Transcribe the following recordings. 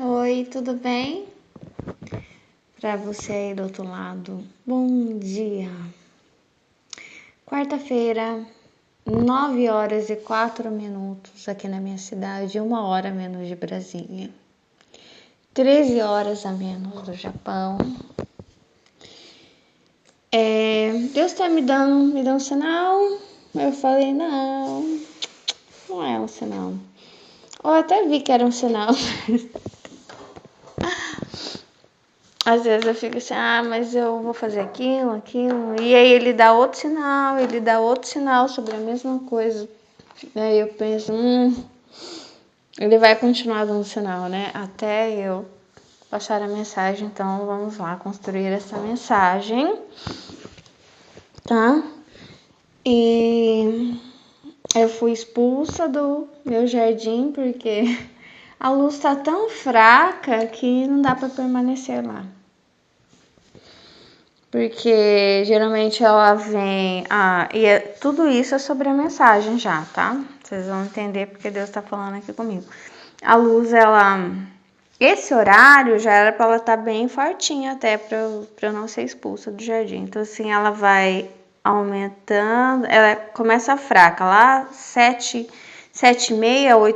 Oi, tudo bem? Para você aí do outro lado, bom dia. Quarta-feira, 9h04 aqui na minha cidade, 1 hora a menos de Brasília, 13 horas a menos do Japão. Deus tá me dando um sinal. Eu falei, não é um sinal. Eu até vi que era um sinal. Às vezes eu fico assim, mas eu vou fazer aquilo. E aí ele dá outro sinal sobre a mesma coisa. Daí eu penso, ele vai continuar dando sinal, né? Até eu passar a mensagem. Então vamos lá construir essa mensagem, tá? E eu fui expulsa do meu jardim porque a luz tá tão fraca que não dá para permanecer lá. Porque geralmente ela vem... tudo isso é sobre a mensagem já, tá? Vocês vão entender porque Deus tá falando aqui comigo. A luz, esse horário já era para ela estar bem fortinha até para eu não ser expulsa do jardim. Então assim, ela vai aumentando, ela começa fraca, lá 7h30,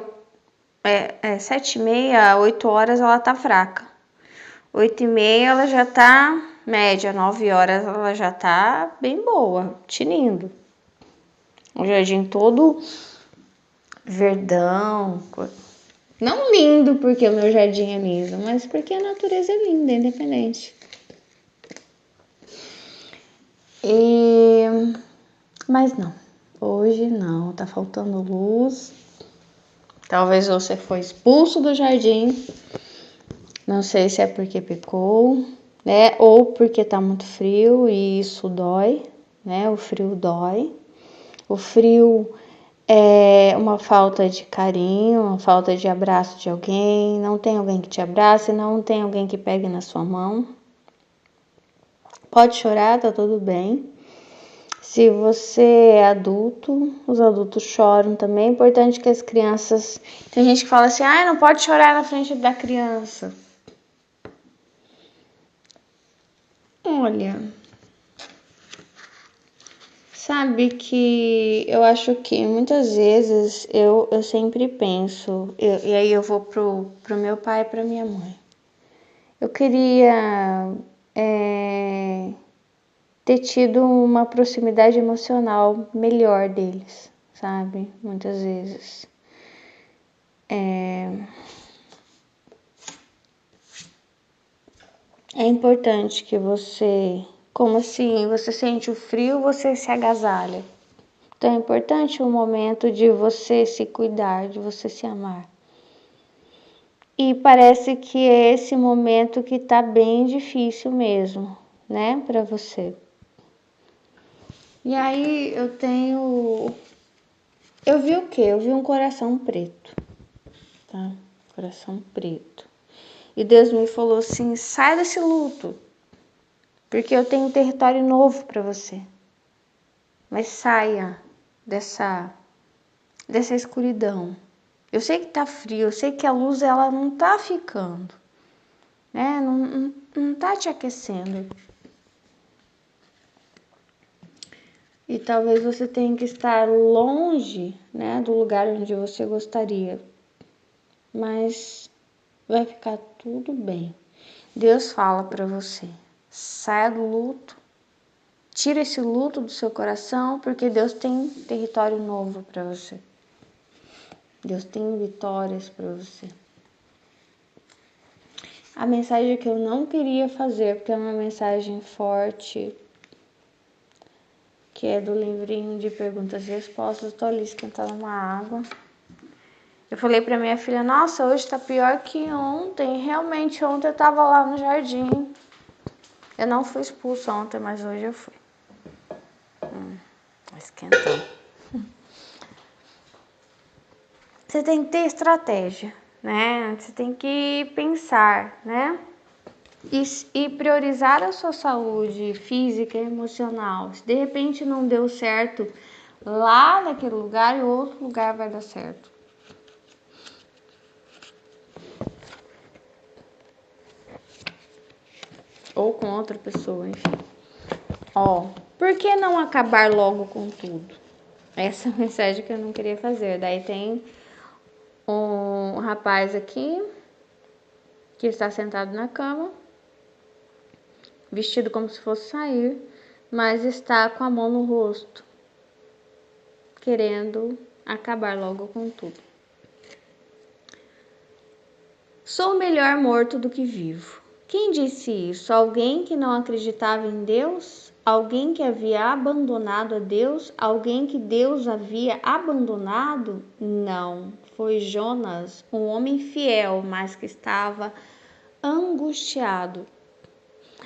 8 horas ela tá fraca. 8h30 ela já tá média, 9 horas ela já tá bem boa, tinindo. O jardim todo verdão, não lindo porque o meu jardim é lindo, mas porque a natureza é linda, independente. Mas não, hoje não, tá faltando luz. Talvez você foi expulso do jardim. Não sei se é porque pecou, né? Ou porque tá muito frio e isso dói, né? O frio dói. O frio é uma falta de carinho, uma falta de abraço de alguém. Não tem alguém que te abrace, não tem alguém que pegue na sua mão. Pode chorar, tá tudo bem. Se você é adulto, os adultos choram também. É importante que as crianças... Tem gente que fala assim, não pode chorar na frente da criança. Olha, sabe que eu acho que muitas vezes eu sempre penso, e aí eu vou pro meu pai e pra minha mãe. Eu queria ter tido uma proximidade emocional melhor deles, sabe? Muitas vezes. É importante que você, como assim, você sente o frio, você se agasalha. Então é importante o momento de você se cuidar, de você se amar. E parece que é esse momento que tá bem difícil mesmo, né, para você. E aí eu vi o quê? Eu vi um coração preto, tá? Coração preto. E Deus me falou assim, sai desse luto, porque eu tenho um território novo para você. Mas saia dessa escuridão. Eu sei que tá frio, eu sei que a luz ela não tá ficando, né? Não tá te aquecendo. E talvez você tenha que estar longe, né, do lugar onde você gostaria. Mas vai ficar tudo bem. Deus fala para você, saia do luto, tira esse luto do seu coração, porque Deus tem território novo para você. Deus tem vitórias para você. A mensagem que eu não queria fazer, porque é uma mensagem forte, que é do livrinho de perguntas e respostas. Eu tô ali esquentando uma água. Eu falei pra minha filha, nossa, hoje tá pior que ontem. Realmente, ontem eu tava lá no jardim. Eu não fui expulsa ontem, mas hoje eu fui. Esquentando. Você tem que ter estratégia, né? Você tem que pensar, né? E priorizar a sua saúde física e emocional. Se de repente não deu certo lá naquele lugar, em outro lugar vai dar certo. ou com outra pessoa, enfim. Por que não acabar logo com tudo? Essa é a mensagem que eu não queria fazer. Daí tem um rapaz aqui que está sentado na cama, vestido como se fosse sair, mas está com a mão no rosto, querendo acabar logo com tudo. Sou melhor morto do que vivo. Quem disse isso? Alguém que não acreditava em Deus? Alguém que havia abandonado a Deus? Alguém que Deus havia abandonado? Não, foi Jonas, um homem fiel, mas que estava angustiado.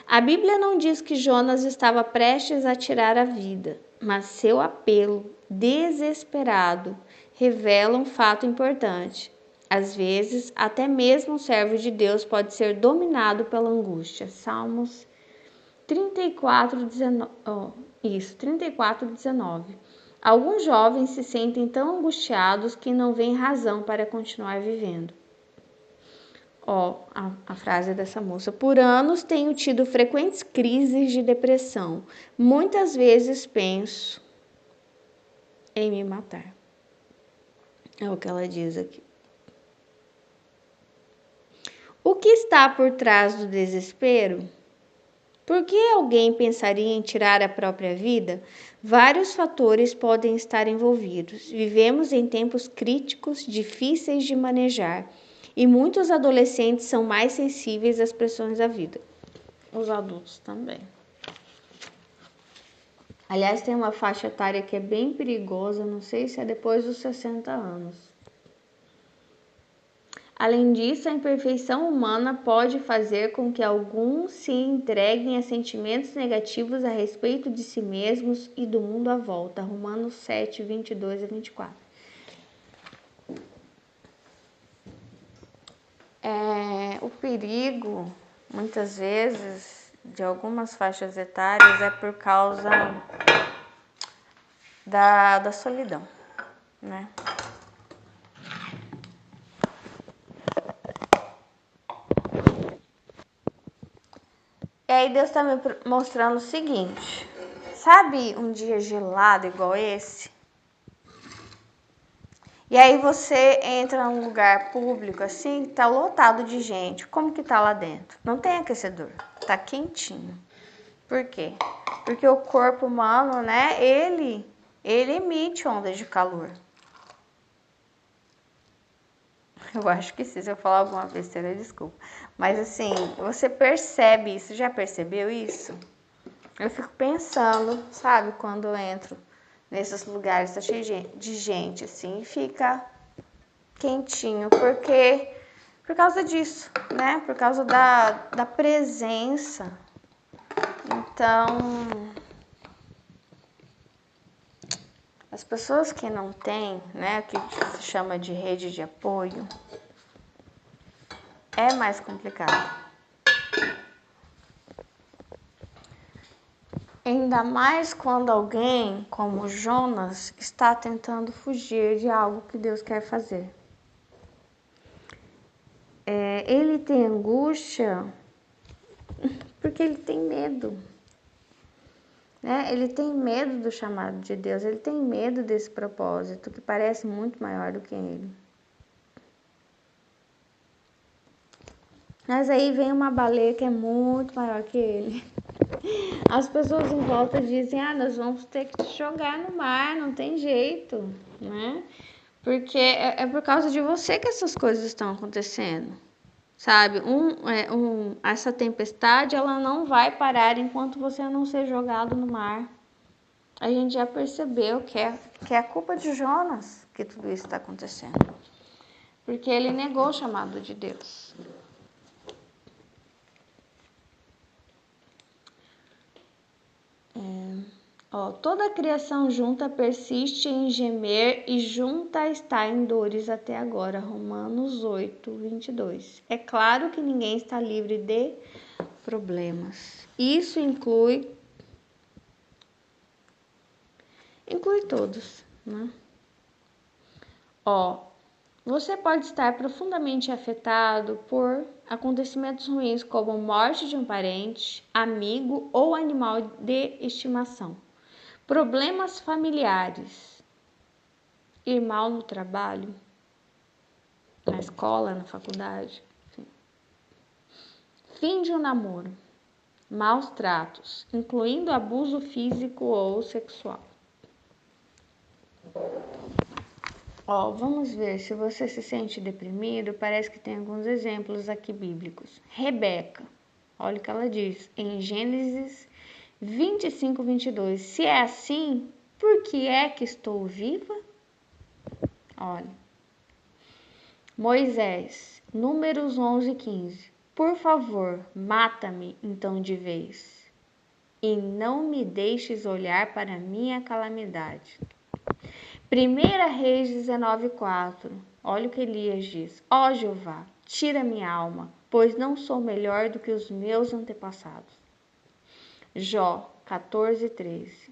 A Bíblia não diz que Jonas estava prestes a tirar a vida, mas seu apelo desesperado revela um fato importante. Às vezes, até mesmo um servo de Deus pode ser dominado pela angústia. Salmos 34:19. Alguns jovens se sentem tão angustiados que não veem razão para continuar vivendo. A frase dessa moça. Por anos tenho tido frequentes crises de depressão. Muitas vezes penso em me matar. É o que ela diz aqui. O que está por trás do desespero? Por que alguém pensaria em tirar a própria vida? Vários fatores podem estar envolvidos. Vivemos em tempos críticos, difíceis de manejar, e muitos adolescentes são mais sensíveis às pressões da vida. Os adultos também. Aliás, tem uma faixa etária que é bem perigosa, não sei se é depois dos 60 anos. Além disso, a imperfeição humana pode fazer com que alguns se entreguem a sentimentos negativos a respeito de si mesmos e do mundo à volta. Romanos 7, 22 a 24. O perigo, muitas vezes, de algumas faixas etárias é por causa da solidão, né? E aí Deus está me mostrando o seguinte, sabe um dia gelado igual esse? E aí você entra num lugar público assim, tá lotado de gente. Como que tá lá dentro? Não tem aquecedor, tá quentinho. Por quê? Porque o corpo humano, né, ele emite ondas de calor. Eu acho que sim, se eu falar alguma besteira, desculpa. Mas assim, você percebe isso, já percebeu isso? Eu fico pensando, sabe, quando eu entro nesses lugares, tá cheio de gente, assim, e fica quentinho, porque por causa disso, né? Por causa da presença. Então, as pessoas que não têm, né, o que se chama de rede de apoio, é mais complicado. Ainda mais quando alguém, como Jonas, está tentando fugir de algo que Deus quer fazer. Ele tem angústia porque ele tem medo. Né? Ele tem medo do chamado de Deus, ele tem medo desse propósito que parece muito maior do que ele. Mas aí vem uma baleia que é muito maior que ele. As pessoas em volta dizem, nós vamos ter que te jogar no mar, não tem jeito, né? Porque é por causa de você que essas coisas estão acontecendo, sabe? Essa tempestade, ela não vai parar enquanto você não ser jogado no mar. A gente já percebeu que é a culpa de Jonas que tudo isso está acontecendo. Porque ele negou o chamado de Deus. Toda a criação junta persiste em gemer e junta está em dores até agora. Romanos 8, 22. É claro que ninguém está livre de problemas. Isso inclui todos, né? Você pode estar profundamente afetado por acontecimentos ruins, como morte de um parente, amigo ou animal de estimação, problemas familiares, ir mal no trabalho, na escola, na faculdade, enfim. Fim de um namoro, maus tratos, incluindo abuso físico ou sexual. Vamos ver se você se sente deprimido. Parece que tem alguns exemplos aqui bíblicos. Rebeca, olha o que ela diz em Gênesis 25:22. Se é assim, por que é que estou viva? Olha. Moisés, Números 11:15. Por favor, mata-me então de vez, e não me deixes olhar para a minha calamidade. 1 Reis 19:4. Olha o que Elias diz. Ó Jeová, tira minha alma, pois não sou melhor do que os meus antepassados. Jó 14:13.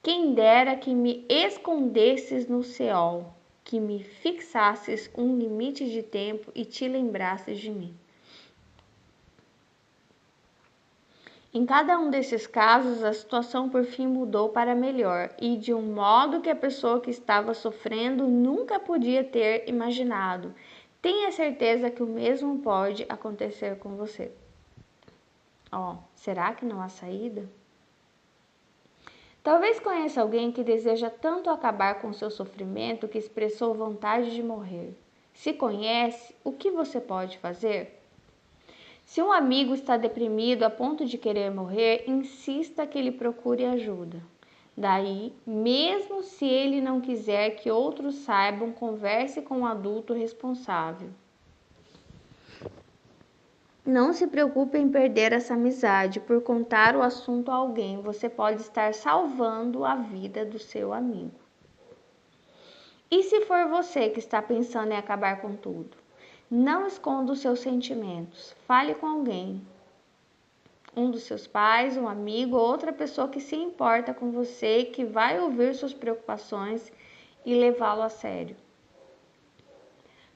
Quem dera que me escondesses no Seol, que me fixasses um limite de tempo e te lembrasses de mim. Em cada um desses casos, a situação por fim mudou para melhor e de um modo que a pessoa que estava sofrendo nunca podia ter imaginado. Tenha certeza que o mesmo pode acontecer com você. Será que não há saída? Talvez conheça alguém que deseja tanto acabar com seu sofrimento que expressou vontade de morrer. Se conhece, o que você pode fazer? Se um amigo está deprimido a ponto de querer morrer, insista que ele procure ajuda. Daí, mesmo se ele não quiser que outros saibam, converse com um adulto responsável. Não se preocupe em perder essa amizade por contar o assunto a alguém. Você pode estar salvando a vida do seu amigo. E se for você que está pensando em acabar com tudo? Não esconda os seus sentimentos. Fale com alguém. Um dos seus pais, um amigo ou outra pessoa que se importa com você, que vai ouvir suas preocupações e levá-lo a sério.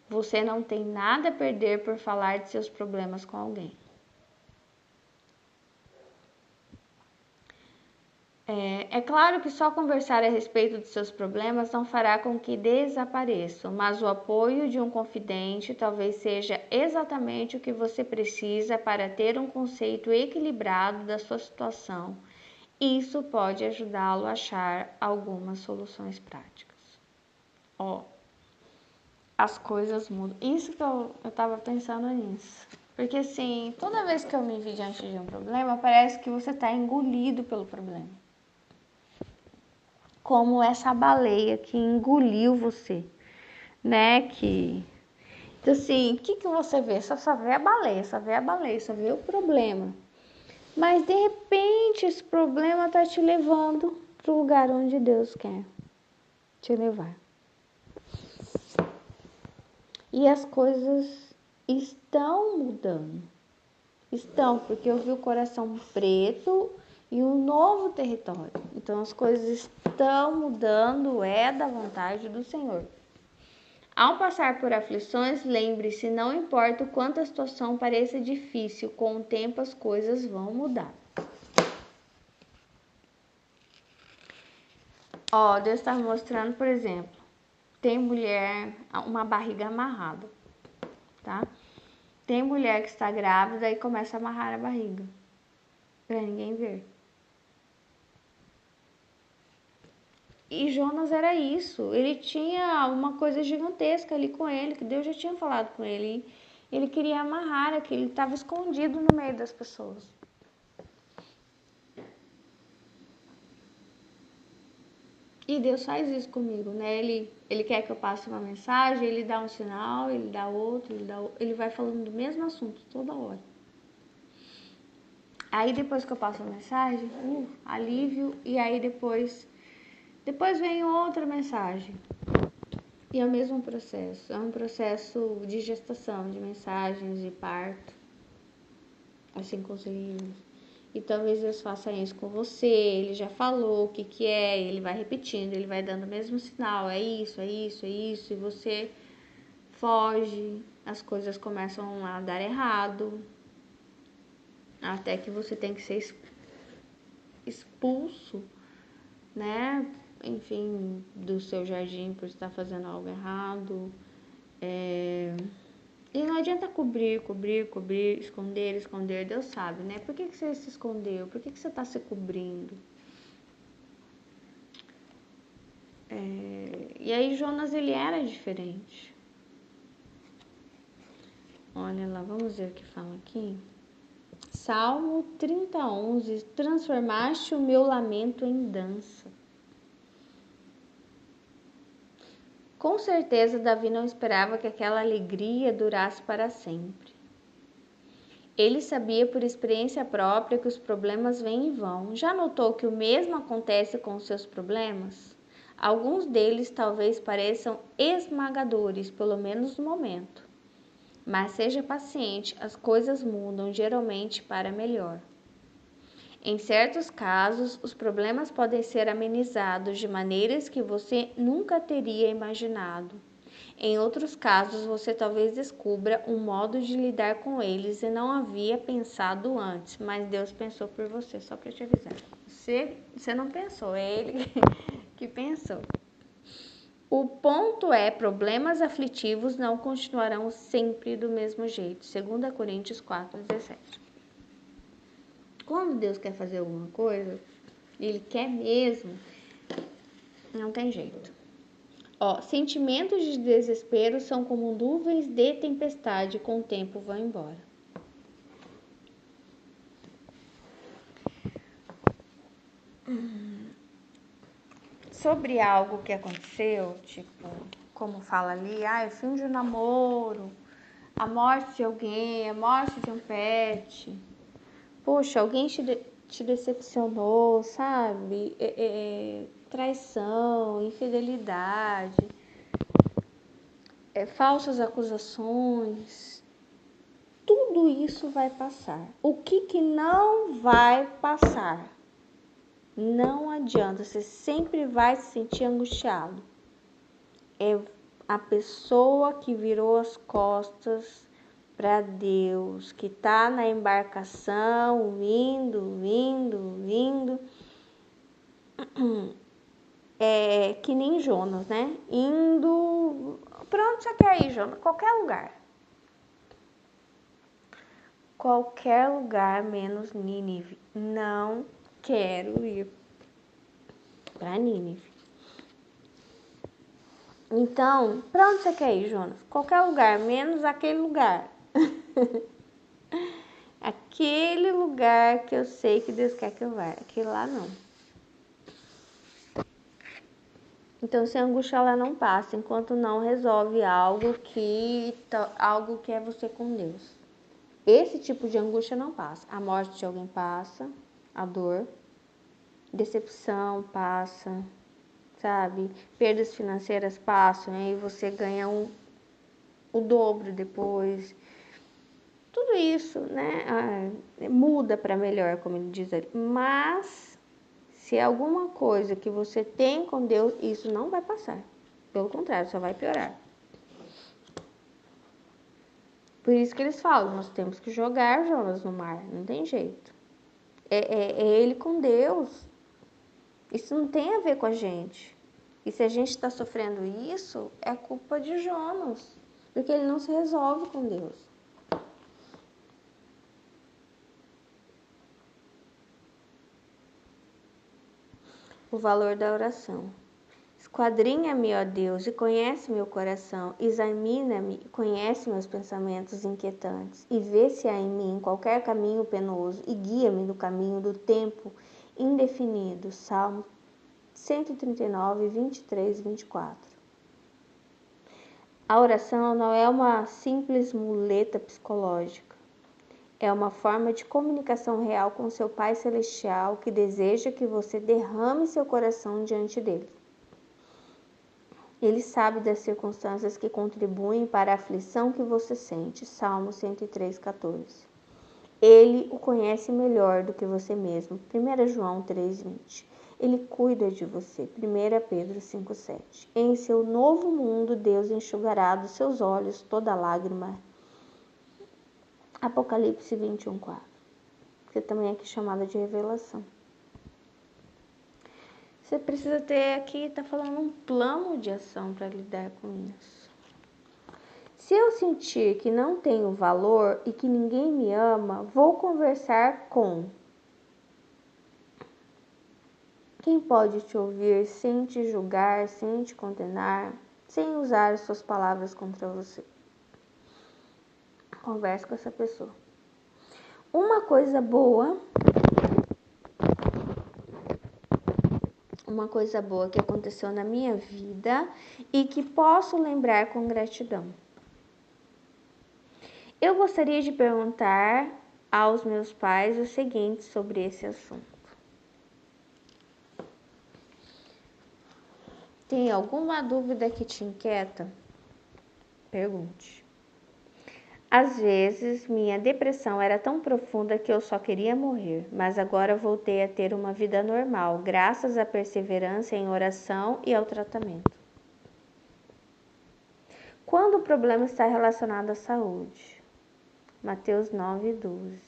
Você não tem nada a perder por falar de seus problemas com alguém. É claro que só conversar a respeito de seus problemas não fará com que desapareçam, mas o apoio de um confidente talvez seja exatamente o que você precisa para ter um conceito equilibrado da sua situação. Isso pode ajudá-lo a achar algumas soluções práticas. As coisas mudam. Isso que eu estava pensando nisso. Porque assim, toda vez que eu me vi diante de um problema, parece que você está engolido pelo problema. Como essa baleia que engoliu você, né? Então assim, o que você vê? Só vê a baleia, só vê o problema. Mas de repente esse problema tá te levando para o lugar onde Deus quer te levar. E as coisas estão mudando. Estão, porque eu vi o coração preto e um novo território. Então as coisas estão mudando, é da vontade do Senhor. Ao passar por aflições, lembre-se, não importa o quanto a situação pareça difícil, com o tempo as coisas vão mudar. Deus está me mostrando, por exemplo, tem mulher, uma barriga amarrada, tá? Tem mulher que está grávida e começa a amarrar a barriga, para ninguém ver. E Jonas era isso, ele tinha uma coisa gigantesca ali com ele, que Deus já tinha falado com ele. Ele queria amarrar aquilo, ele estava escondido no meio das pessoas. E Deus faz isso comigo, né? Ele quer que eu passe uma mensagem, ele dá um sinal, ele dá outro, ele vai falando do mesmo assunto toda hora. Aí depois que eu passo a mensagem, alívio, e aí depois vem outra mensagem. E é o mesmo processo, é um processo de gestação, de mensagens, de parto, assim conseguimos. E talvez Deus faça isso com você, ele já falou o que é, ele vai repetindo, ele vai dando o mesmo sinal, é isso, e você foge, as coisas começam a dar errado, até que você tem que ser expulso, né? Enfim, do seu jardim por estar fazendo algo errado. E não adianta cobrir, esconder, Deus sabe, né? Por que você se escondeu? Por que você está se cobrindo? E aí Jonas, ele era diferente. Olha lá, vamos ver o que fala aqui. Salmo 30:11, transformaste o meu lamento em dança. Com certeza Davi não esperava que aquela alegria durasse para sempre. Ele sabia por experiência própria que os problemas vêm e vão. Já notou que o mesmo acontece com os seus problemas? Alguns deles talvez pareçam esmagadores, pelo menos no momento. Mas seja paciente, as coisas mudam geralmente para melhor. Em certos casos, os problemas podem ser amenizados de maneiras que você nunca teria imaginado. Em outros casos, você talvez descubra um modo de lidar com eles e não havia pensado antes, mas Deus pensou por você, só para te avisar. Você não pensou, é Ele que pensou. O ponto é, problemas aflitivos não continuarão sempre do mesmo jeito. 2 Coríntios 4:17. Quando Deus quer fazer alguma coisa, Ele quer mesmo, não tem jeito. Sentimentos de desespero são como nuvens de tempestade, com o tempo vão embora. Sobre algo que aconteceu, tipo, como fala ali, o fim de um namoro, a morte de alguém, a morte de um pet. Poxa, alguém te decepcionou, sabe? Traição, infidelidade, falsas acusações. Tudo isso vai passar. O que não vai passar? Não adianta, você sempre vai se sentir angustiado. É a pessoa que virou as costas para Deus, que está na embarcação, vindo. É que nem Jonas, né? Indo. Pra onde você quer ir, Jonas? Qualquer lugar. Qualquer lugar menos Nínive. Não quero ir para Nínive. Então, para onde você quer ir, Jonas? Qualquer lugar, menos aquele lugar. Aquele lugar que eu sei que Deus quer que eu vá. Aquele lá não. Então, se a angústia ela não passa, enquanto não resolve algo que é você com Deus. Esse tipo de angústia não passa. A morte de alguém passa, a dor, decepção passa, sabe? Perdas financeiras passam, aí você ganha o dobro depois. Tudo isso, né? Muda para melhor, como ele diz ali. Mas, se é alguma coisa que você tem com Deus, isso não vai passar. Pelo contrário, só vai piorar. Por isso que eles falam, nós temos que jogar Jonas no mar, não tem jeito. É ele com Deus. Isso não tem a ver com a gente. E se a gente está sofrendo isso, é culpa de Jonas, porque ele não se resolve com Deus. O valor da oração. Esquadrinha-me, ó Deus, e conhece meu coração. Examina-me e conhece meus pensamentos inquietantes. E vê se há em mim qualquer caminho penoso e guia-me no caminho do tempo indefinido. Salmo 139, 23 e 24. A oração não é uma simples muleta psicológica. É uma forma de comunicação real com seu Pai Celestial que deseja que você derrame seu coração diante dele. Ele sabe das circunstâncias que contribuem para a aflição que você sente. Salmo 103:14. Ele o conhece melhor do que você mesmo. 1 João 3:20. Ele cuida de você. 1 Pedro 5,7. Em seu novo mundo, Deus enxugará dos seus olhos toda lágrima. Apocalipse 21,4. Que também é aqui chamada de revelação. Você precisa ter aqui, está falando um plano de ação para lidar com isso. Se eu sentir que não tenho valor e que ninguém me ama, vou conversar com quem pode te ouvir sem te julgar, sem te condenar, sem usar as suas palavras contra você. Converse com essa pessoa. Uma coisa boa que aconteceu na minha vida e que posso lembrar com gratidão. Eu gostaria de perguntar aos meus pais o seguinte sobre esse assunto. Tem alguma dúvida que te inquieta? Pergunte. Às vezes, minha depressão era tão profunda que eu só queria morrer, mas agora voltei a ter uma vida normal, graças à perseverança em oração e ao tratamento. Quando o problema está relacionado à saúde? Mateus 9:12.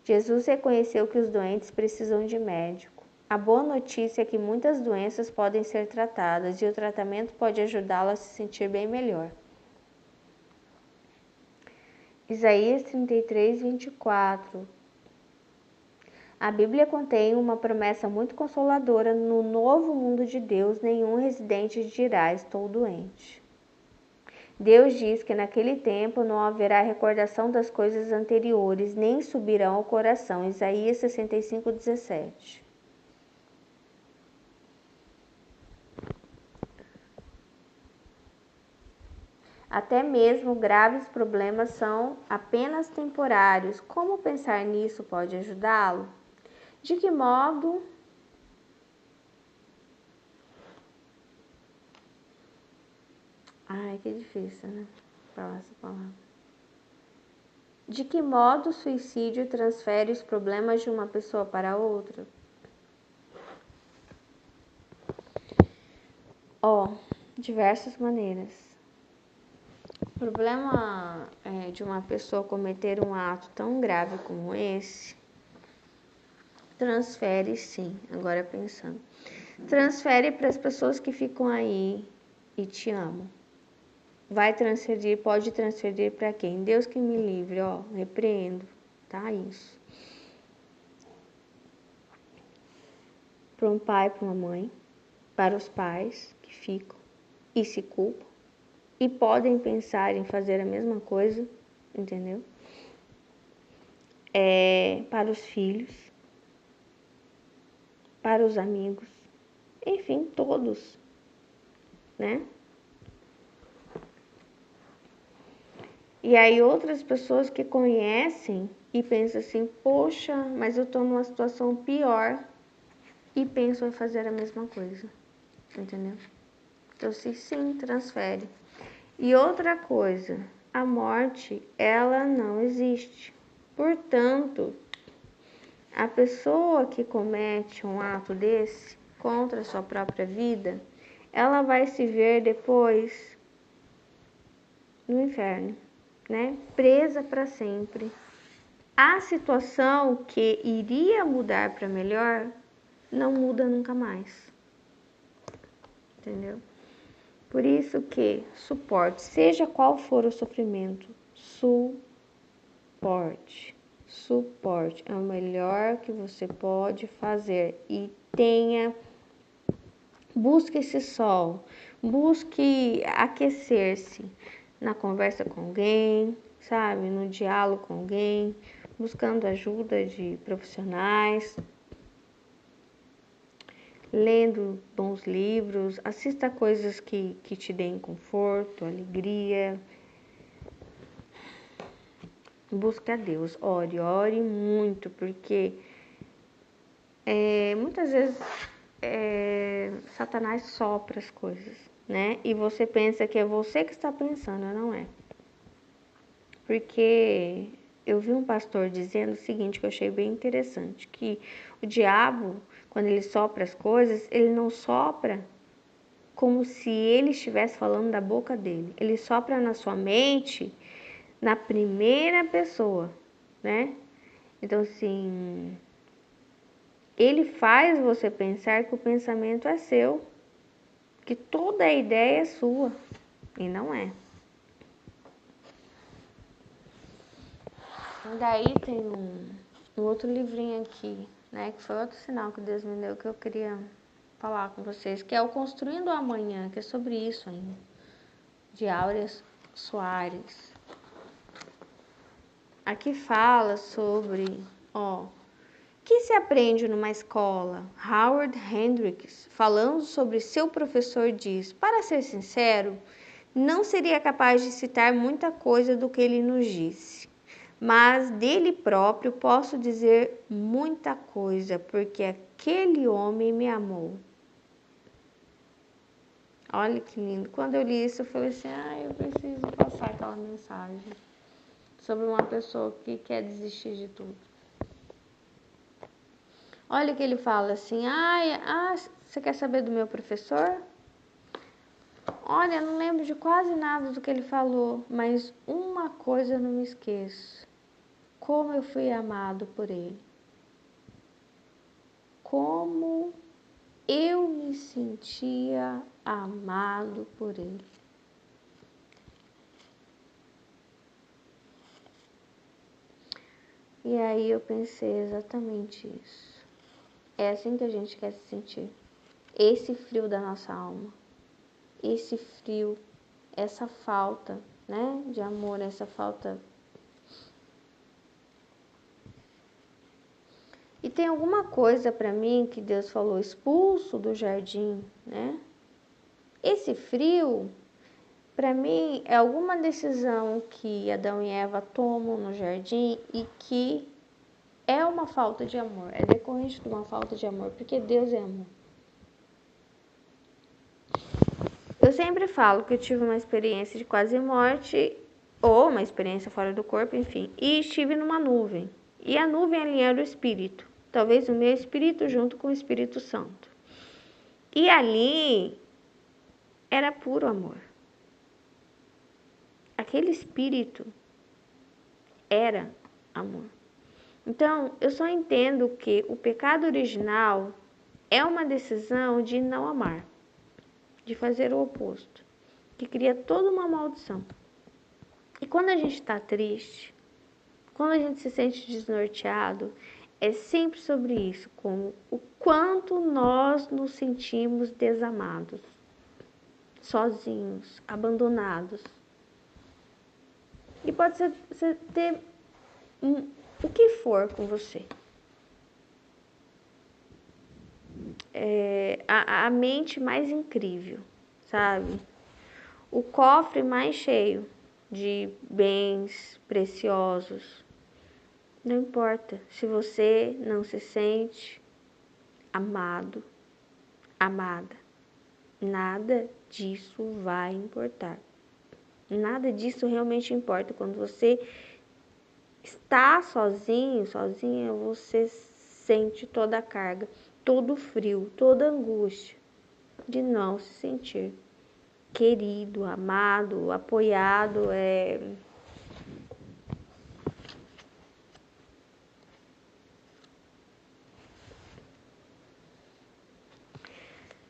Jesus reconheceu que os doentes precisam de médico. A boa notícia é que muitas doenças podem ser tratadas e o tratamento pode ajudá-lo a se sentir bem melhor. Isaías 33:24. A Bíblia contém uma promessa muito consoladora. No novo mundo de Deus, nenhum residente dirá: estou doente. Deus diz que naquele tempo não haverá recordação das coisas anteriores, nem subirão ao coração. Isaías 65:17. Até mesmo graves problemas são apenas temporários. Como pensar nisso pode ajudá-lo? De que modo? Ai, que difícil, né? Falar essa palavra. De que modo o suicídio transfere os problemas de uma pessoa para outra? Diversas maneiras. O problema de uma pessoa cometer um ato tão grave como esse, transfere sim, agora pensando. Transfere para as pessoas que ficam aí e te amam. Vai transferir, pode transferir para quem? Deus que me livre, repreendo, tá? Isso. Para um pai, para uma mãe, para os pais que ficam e se culpam e podem pensar em fazer a mesma coisa, entendeu? Para os filhos, para os amigos, enfim, todos, né? E aí outras pessoas que conhecem e pensam assim, poxa, mas eu estou numa situação pior e pensam em fazer a mesma coisa, entendeu? Então, sim, transfere. E outra coisa, a morte, ela não existe. Portanto, a pessoa que comete um ato desse contra a sua própria vida, ela vai se ver depois no inferno, né? Presa para sempre. A situação que iria mudar para melhor não muda nunca mais. Entendeu? Por isso que suporte, seja qual for o sofrimento, suporte. Suporte é o melhor que você pode fazer e busque esse sol, busque aquecer-se na conversa com alguém, sabe, no diálogo com alguém, buscando ajuda de profissionais, lendo bons livros, assista coisas que te deem conforto, alegria. Busque a Deus, ore muito, porque muitas vezes Satanás sopra as coisas, né? E você pensa que é você que está pensando, não é? Porque eu vi um pastor dizendo o seguinte, que eu achei bem interessante, que o diabo quando ele sopra as coisas, ele não sopra como se ele estivesse falando da boca dele. Ele sopra na sua mente na primeira pessoa, né? Então, assim, ele faz você pensar que o pensamento é seu, que toda a ideia é sua, e não é. Daí tem um outro livrinho aqui, né, que foi outro sinal que Deus me deu que eu queria falar com vocês, que é o Construindo o Amanhã, que é sobre isso ainda, de Áurea Soares. Aqui fala sobre, o que se aprende numa escola? Howard Hendricks, falando sobre seu professor, diz: para ser sincero, não seria capaz de citar muita coisa do que ele nos disse, mas dele próprio posso dizer muita coisa, porque aquele homem me amou. Olha que lindo. Quando eu li isso, eu falei assim, eu preciso passar aquela mensagem sobre uma pessoa que quer desistir de tudo. Olha que ele fala assim, você quer saber do meu professor? Olha, eu não lembro de quase nada do que ele falou, mas uma coisa eu não me esqueço. Como eu fui amado por ele. Como eu me sentia amado por ele. E aí eu pensei exatamente isso. É assim que a gente quer se sentir. Esse frio da nossa alma. Esse frio, essa falta, né, de amor, essa falta. E tem alguma coisa para mim que Deus falou, expulso do jardim, né? Esse frio, para mim, é alguma decisão que Adão e Eva tomam no jardim e que é uma falta de amor, é decorrente de uma falta de amor, porque Deus é amor. Eu sempre falo que eu tive uma experiência de quase morte, ou uma experiência fora do corpo, enfim, e estive numa nuvem. E a nuvem ali era o Espírito, talvez o meu Espírito junto com o Espírito Santo. E ali era puro amor. Aquele Espírito era amor. Então, eu só entendo que o pecado original é uma decisão de não amar, de fazer o oposto, que cria toda uma maldição. E quando a gente está triste, quando a gente se sente desnorteado, é sempre sobre isso, como o quanto nós nos sentimos desamados, sozinhos, abandonados. E pode ser você ter o que for com você. A mente mais incrível, sabe? O cofre mais cheio de bens preciosos. Não importa se você não se sente amado, amada. Nada disso vai importar. Nada disso realmente importa. Quando você está sozinho, sozinha, você sente toda a carga, todo o frio, toda a angústia de não se sentir querido, amado, apoiado.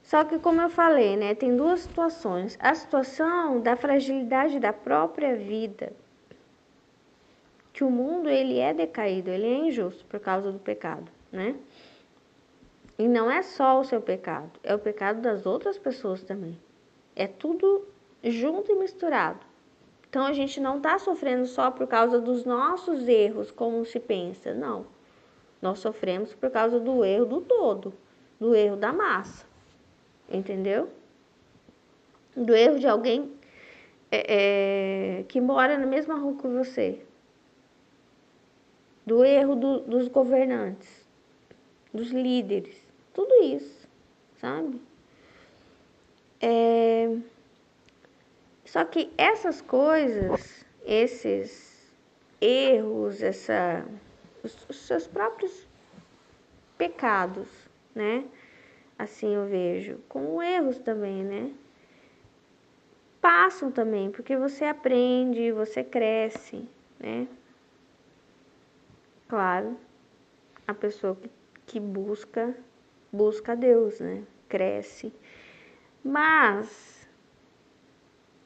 Só que, como eu falei, né, tem duas situações. A situação da fragilidade da própria vida, que o mundo ele é decaído, ele é injusto por causa do pecado, né? E não é só o seu pecado, é o pecado das outras pessoas também. É tudo junto e misturado. Então a gente não está sofrendo só por causa dos nossos erros, como se pensa, não. Nós sofremos por causa do erro do todo, do erro da massa, entendeu? Do erro de alguém que mora na mesma rua que você, do erro dos governantes, dos líderes, tudo isso, sabe? Só que essas coisas, esses erros, os seus próprios pecados, né? Assim eu vejo, com erros também, né? Passam também, porque você aprende, você cresce, né? Claro, a pessoa que busca Deus, né? Cresce. Mas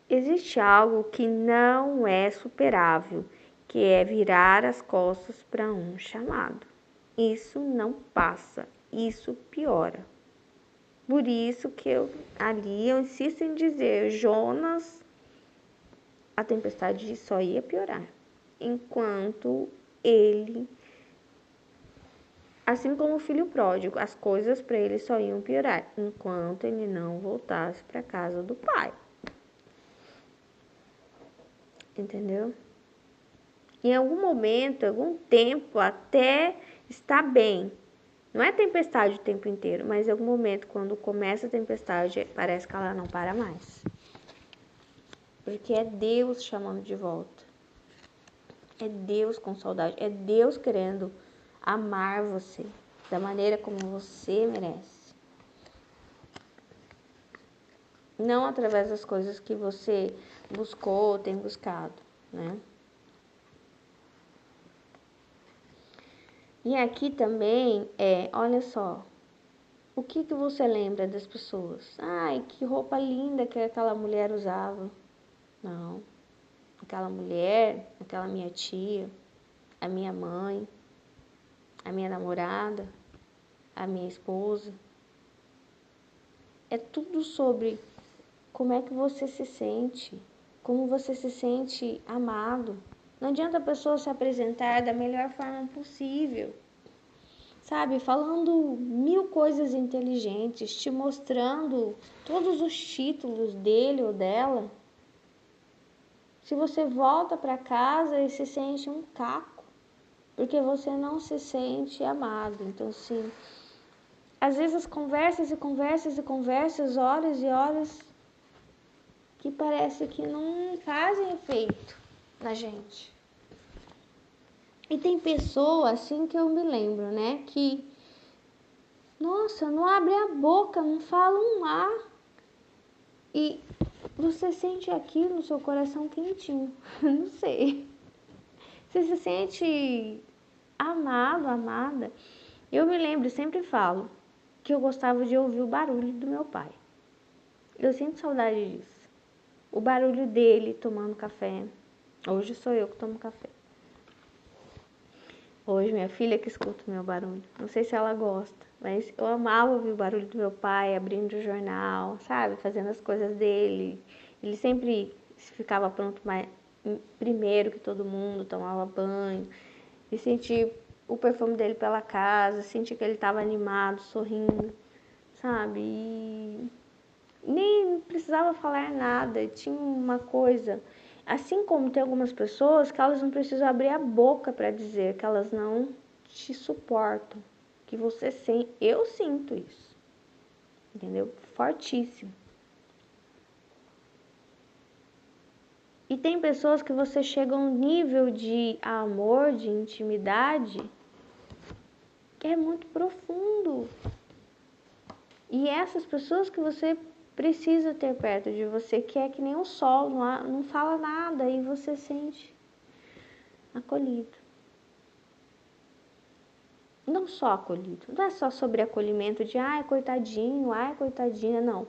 existe algo que não é superável, que é virar as costas para um chamado. Isso não passa, isso piora. Por isso que eu insisto em dizer, Jonas, a tempestade só ia piorar, enquanto ele, assim como o filho pródigo, as coisas para ele só iam piorar, enquanto ele não voltasse para a casa do pai. Entendeu? Em algum momento, algum tempo, até está bem. Não é tempestade o tempo inteiro, mas em algum momento, quando começa a tempestade, parece que ela não para mais. Porque é Deus chamando de volta. É Deus com saudade. É Deus querendo amar você da maneira como você merece. Não através das coisas que você buscou ou tem buscado, né? E aqui também olha só, o que você lembra das pessoas? Ai, que roupa linda que aquela mulher usava. Não, aquela mulher, aquela minha tia, a minha mãe, a minha namorada, a minha esposa. É tudo sobre como é que você se sente, como você se sente amado. Não adianta a pessoa se apresentar da melhor forma possível, sabe? Falando 1000 coisas inteligentes, te mostrando todos os títulos dele ou dela. Se você volta para casa e se sente um caco, porque você não se sente amado. Então, assim, às vezes conversas e conversas e conversas, horas e horas, que parece que não fazem efeito na gente. E tem pessoa, assim, que eu me lembro, né, que, nossa, não abre a boca, não fala um A, e você sente aquilo no seu coração quentinho, não sei. Você se sente amado, amada. Eu me lembro, sempre falo, que eu gostava de ouvir o barulho do meu pai. Eu sinto saudade disso. O barulho dele tomando café. Hoje sou eu que tomo café. Hoje minha filha que escuta o meu barulho. Não sei se ela gosta, mas eu amava ouvir o barulho do meu pai abrindo o jornal, sabe? Fazendo as coisas dele. Ele sempre ficava pronto primeiro que todo mundo, tomava banho. E sentir o perfume dele pela casa, sentir que ele estava animado, sorrindo, sabe? E nem precisava falar nada, tinha uma coisa. Assim como tem algumas pessoas que elas não precisam abrir a boca para dizer que elas não te suportam, que você sente. Eu sinto isso, entendeu? Fortíssimo. E tem pessoas que você chega a um nível de amor, de intimidade, que é muito profundo. E essas pessoas que você precisa ter perto de você, que é que nem o sol, não fala nada e você sente acolhido. Não só acolhido, não é só sobre acolhimento de ai coitadinho, ai coitadinha, não.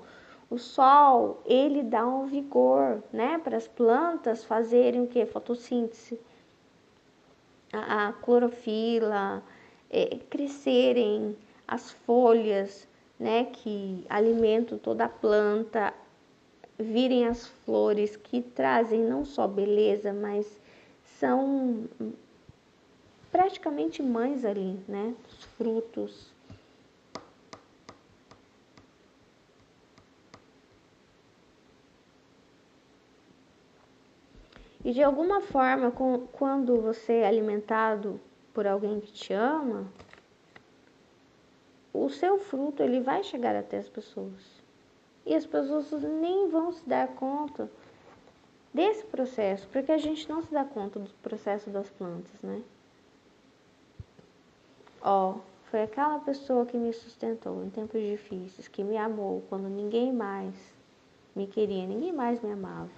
O sol, ele dá um vigor, né, para as plantas fazerem o que? Fotossíntese. A clorofila, crescerem as folhas, né, que alimentam toda a planta, virem as flores que trazem não só beleza, mas são praticamente mães ali, né, os frutos. E de alguma forma, quando você é alimentado por alguém que te ama, o seu fruto ele vai chegar até as pessoas. E as pessoas nem vão se dar conta desse processo, porque a gente não se dá conta do processo das plantas, né? Ó, Foi aquela pessoa que me sustentou em tempos difíceis, que me amou quando ninguém mais me queria, ninguém mais me amava.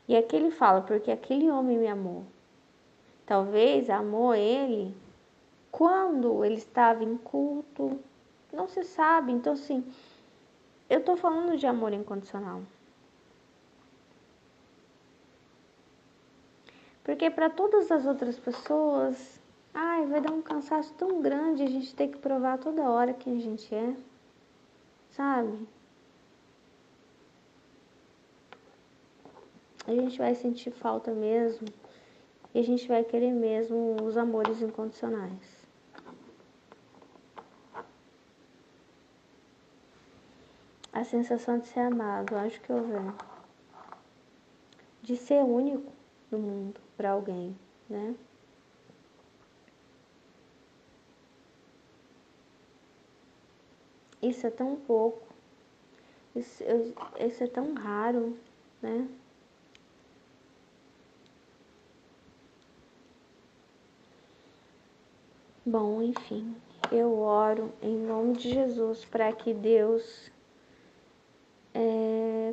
E aqui ele fala, porque aquele homem me amou. Talvez amou ele quando ele estava em culto, não se sabe. Então, assim, eu estou falando de amor incondicional. Porque para todas as outras pessoas, ai, vai dar um cansaço tão grande a gente ter que provar toda hora quem a gente é, sabe? A gente vai sentir falta mesmo e a gente vai querer mesmo os amores incondicionais. A sensação de ser amado, acho que eu vejo. De ser único no mundo para alguém, né? Isso é tão pouco, isso é tão raro, né? Bom, enfim, eu oro em nome de Jesus para que Deus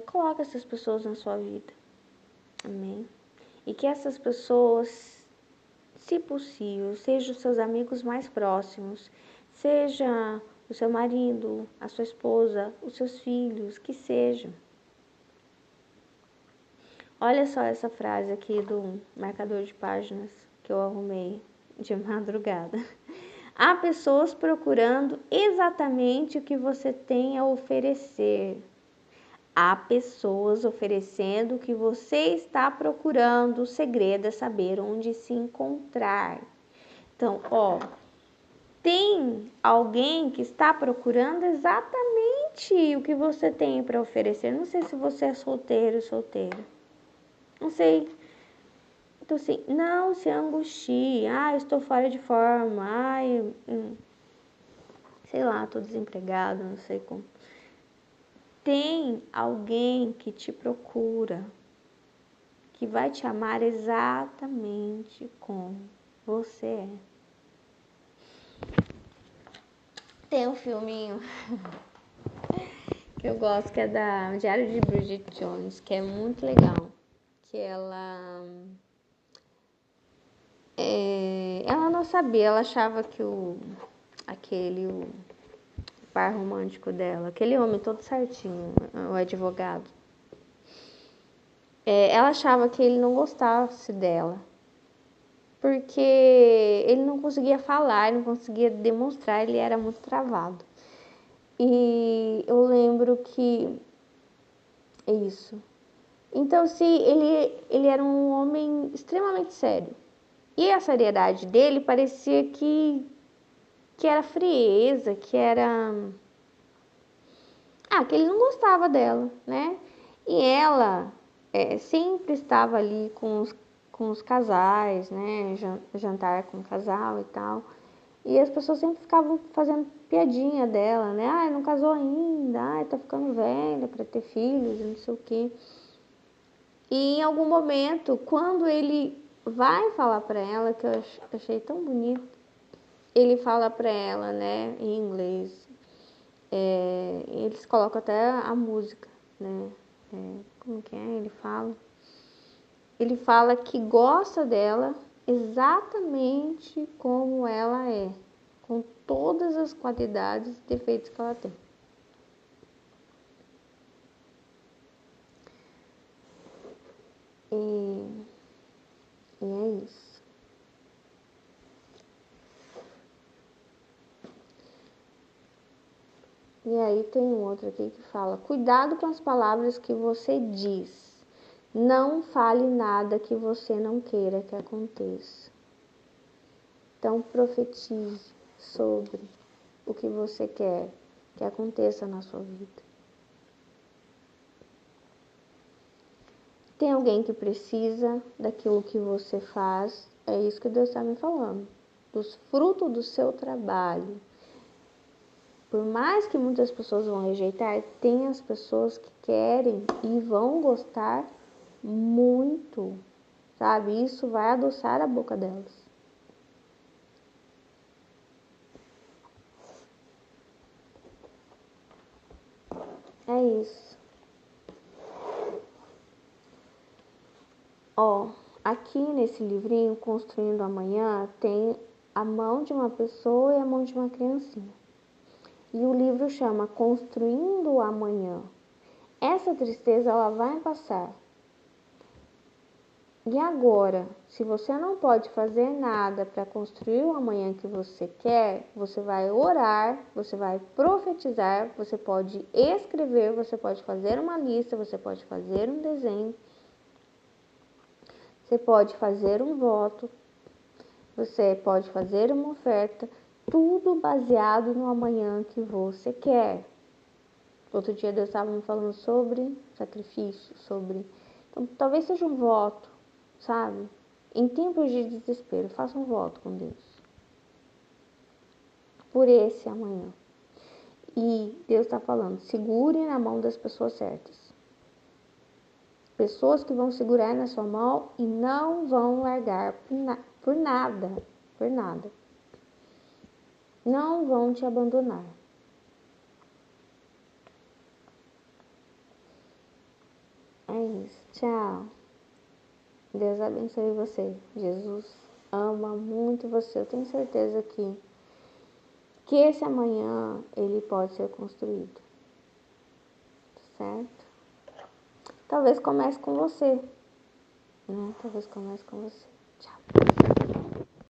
coloque essas pessoas na sua vida, amém? E que essas pessoas, se possível, sejam os seus amigos mais próximos, seja o seu marido, a sua esposa, os seus filhos, que sejam. Olha só essa frase aqui do marcador de páginas que eu arrumei de madrugada. Há pessoas procurando exatamente o que você tem a oferecer. Há pessoas oferecendo o que você está procurando. O segredo é saber onde se encontrar. Então, tem alguém que está procurando exatamente o que você tem para oferecer. Não sei se você é solteiro ou solteira. Não sei. Então, assim, não se angustie. Ah, estou fora de forma. Ai, sei lá, estou desempregado, não sei como. Tem alguém que te procura, que vai te amar exatamente como você é. Tem um filminho que eu gosto, que é da Diário de Bridget Jones, que é muito legal. Que ela não sabia, ela achava que o par romântico dela, aquele homem todo certinho, o advogado, ela achava que ele não gostasse dela, porque ele não conseguia falar, ele não conseguia demonstrar, ele era muito travado. E eu lembro que é isso. Então, se ele era um homem extremamente sério. E a seriedade dele parecia que era frieza, que era... que ele não gostava dela, né? E ela sempre estava ali com os casais, né? Jantar com o casal e tal. E as pessoas sempre ficavam fazendo piadinha dela, né? Ai, não casou ainda, ai, tá ficando velha para ter filhos, não sei o quê. E em algum momento, quando ele vai falar para ela, que eu achei tão bonito, ele fala para ela, né, em inglês. Eles colocam até a música, né? Como que é? Ele fala que gosta dela exatamente como ela é, com todas as qualidades e defeitos que ela tem. E é isso. E aí tem um outro aqui que fala: cuidado com as palavras que você diz. Não fale nada que você não queira que aconteça. Então profetize sobre o que você quer que aconteça na sua vida. Tem alguém que precisa daquilo que você faz, é isso que Deus está me falando. Dos frutos do seu trabalho. Por mais que muitas pessoas vão rejeitar, tem as pessoas que querem e vão gostar muito, sabe? Isso vai adoçar a boca delas. É isso. Ó, aqui nesse livrinho, Construindo Amanhã, tem a mão de uma pessoa e a mão de uma criancinha. E o livro chama Construindo o Amanhã. Essa tristeza, ela vai passar. E agora, se você não pode fazer nada para construir o amanhã que você quer, você vai orar, você vai profetizar, você pode escrever, você pode fazer uma lista, você pode fazer um desenho, você pode fazer um voto, você pode fazer uma oferta, tudo baseado no amanhã que você quer. Outro dia Deus estava me falando sobre sacrifício, então talvez seja um voto, sabe? Em tempos de desespero, faça um voto com Deus por esse amanhã. E Deus está falando, segure na mão das pessoas certas. Pessoas que vão segurar na sua mão e não vão largar por nada. Não vão te abandonar. É isso. Tchau. Deus abençoe você. Jesus ama muito você. Eu tenho certeza que esse amanhã ele pode ser construído. Certo? Talvez comece com você. Talvez comece com você. Tchau.